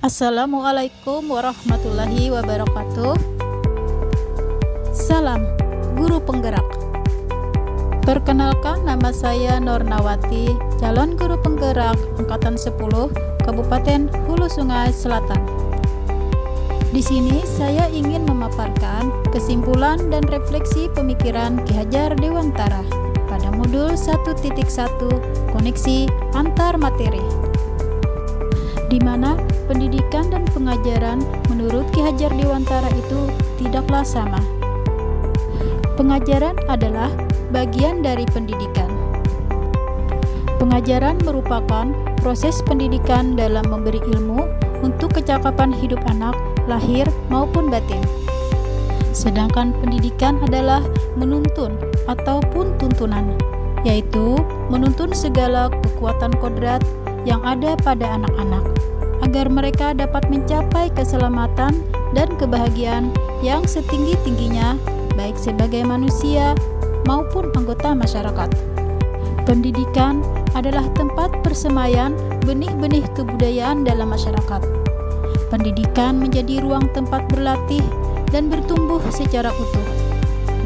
Assalamualaikum warahmatullahi wabarakatuh. Salam Guru Penggerak. Perkenalkan, nama saya Nornawati, calon guru penggerak angkatan 10 Kabupaten Hulu Sungai Selatan. Di sini saya ingin memaparkan kesimpulan dan refleksi pemikiran Ki Hajar Dewantara pada modul 1.1 koneksi antar materi, di mana pendidikan dan pengajaran menurut Ki Hajar Dewantara itu tidaklah sama. Pengajaran adalah bagian dari pendidikan. Pengajaran merupakan proses pendidikan dalam memberi ilmu untuk kecakapan hidup anak, lahir maupun batin. Sedangkan pendidikan adalah menuntun ataupun tuntunan, yaitu menuntun segala kekuatan kodrat yang ada pada anak-anak, agar mereka dapat mencapai keselamatan dan kebahagiaan yang setinggi-tingginya, baik sebagai manusia maupun anggota masyarakat. Pendidikan adalah tempat persemaian benih-benih kebudayaan dalam masyarakat. Pendidikan menjadi ruang tempat berlatih dan bertumbuh secara utuh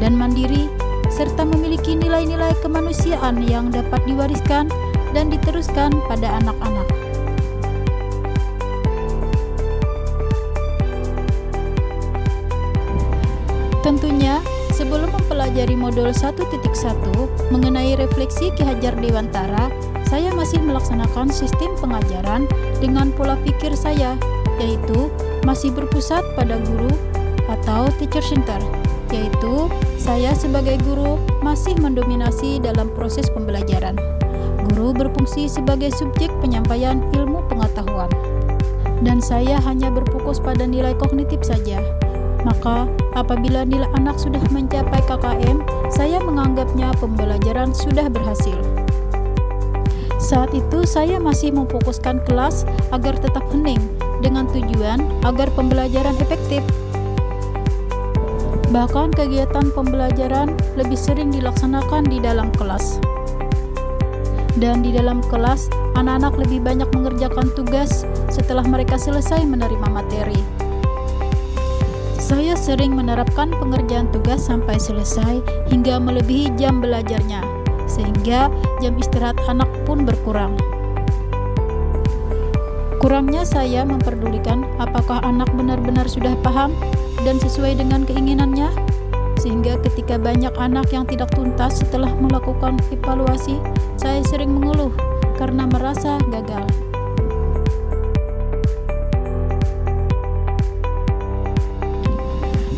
dan mandiri, serta memiliki nilai-nilai kemanusiaan yang dapat diwariskan dan diteruskan pada anak-anak. Tentunya, sebelum mempelajari modul 1.1 mengenai refleksi Ki Hajar Dewantara, saya masih melaksanakan sistem pengajaran dengan pola pikir saya, yaitu masih berpusat pada guru atau teacher center, yaitu saya sebagai guru masih mendominasi dalam proses pembelajaran. Guru berfungsi sebagai subjek penyampaian ilmu pengetahuan, dan saya hanya berfokus pada nilai kognitif saja. Maka, apabila nilai anak sudah mencapai KKM, saya menganggapnya pembelajaran sudah berhasil. Saat itu, saya masih memfokuskan kelas agar tetap hening, dengan tujuan agar pembelajaran efektif. Bahkan kegiatan pembelajaran lebih sering dilaksanakan di dalam kelas. Dan di dalam kelas, anak-anak lebih banyak mengerjakan tugas setelah mereka selesai menerima materi. Saya sering menerapkan pengerjaan tugas sampai selesai hingga melebihi jam belajarnya, sehingga jam istirahat anak pun berkurang. Kurangnya saya memperdulikan apakah anak benar-benar sudah paham dan sesuai dengan keinginannya, sehingga ketika banyak anak yang tidak tuntas setelah melakukan evaluasi, saya sering mengeluh karena merasa gagal.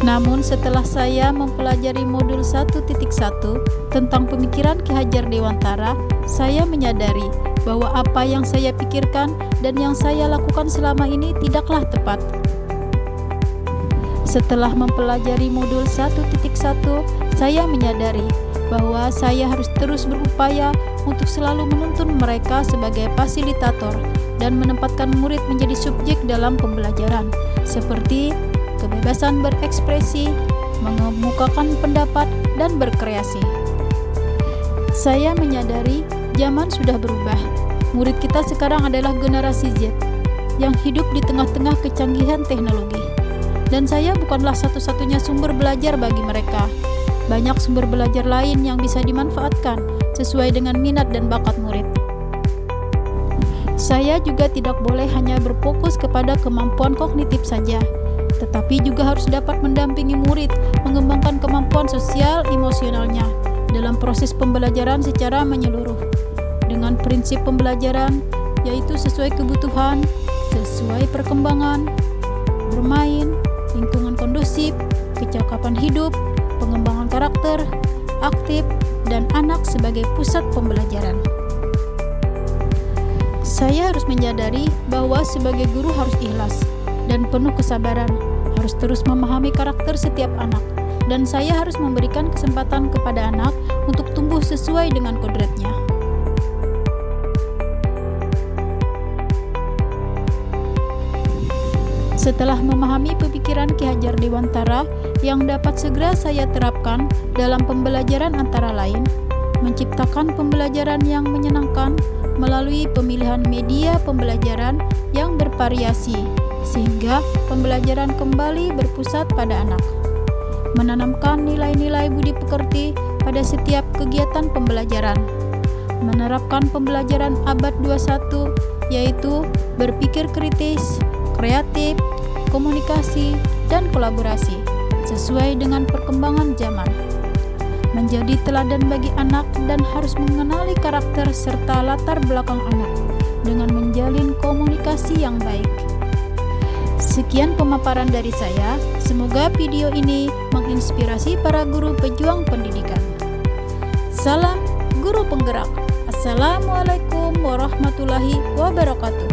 Namun setelah saya mempelajari modul 1.1 tentang pemikiran Ki Hajar Dewantara, saya menyadari bahwa apa yang saya pikirkan dan yang saya lakukan selama ini tidaklah tepat. Setelah mempelajari modul 1.1, saya menyadari bahwa saya harus terus berupaya untuk selalu menuntun mereka sebagai fasilitator dan menempatkan murid menjadi subjek dalam pembelajaran, seperti kebebasan berekspresi, mengemukakan pendapat, dan berkreasi. Saya menyadari zaman sudah berubah. Murid kita sekarang adalah generasi Z yang hidup di tengah-tengah kecanggihan teknologi. Dan saya bukanlah satu-satunya sumber belajar bagi mereka. Banyak sumber belajar lain yang bisa dimanfaatkan sesuai dengan minat dan bakat murid. Saya juga tidak boleh hanya berfokus kepada kemampuan kognitif saja, tetapi juga harus dapat mendampingi murid mengembangkan kemampuan sosial emosionalnya dalam proses pembelajaran secara menyeluruh dengan prinsip pembelajaran, yaitu sesuai kebutuhan, sesuai perkembangan, bermain, lingkungan kondusif, kecakapan hidup, pengembangan karakter, aktif, dan anak sebagai pusat pembelajaran. Saya harus menyadari bahwa sebagai guru harus ikhlas dan penuh kesabaran, harus terus memahami karakter setiap anak, dan saya harus memberikan kesempatan kepada anak untuk tumbuh sesuai dengan kodratnya. Setelah memahami pemikiran Ki Hajar Dewantara yang dapat segera saya terapkan dalam pembelajaran antara lain, menciptakan pembelajaran yang menyenangkan melalui pemilihan media pembelajaran yang bervariasi, sehingga pembelajaran kembali berpusat pada anak. Menanamkan nilai-nilai budi pekerti pada setiap kegiatan pembelajaran. Menerapkan pembelajaran abad 21, yaitu berpikir kritis, kreatif, komunikasi, dan kolaborasi, sesuai dengan perkembangan zaman. Menjadi teladan bagi anak dan harus mengenali karakter serta latar belakang anak dengan menjalin komunikasi yang baik. Sekian pemaparan dari saya, semoga video ini menginspirasi para guru pejuang pendidikan. Salam Guru Penggerak. Assalamualaikum warahmatullahi wabarakatuh.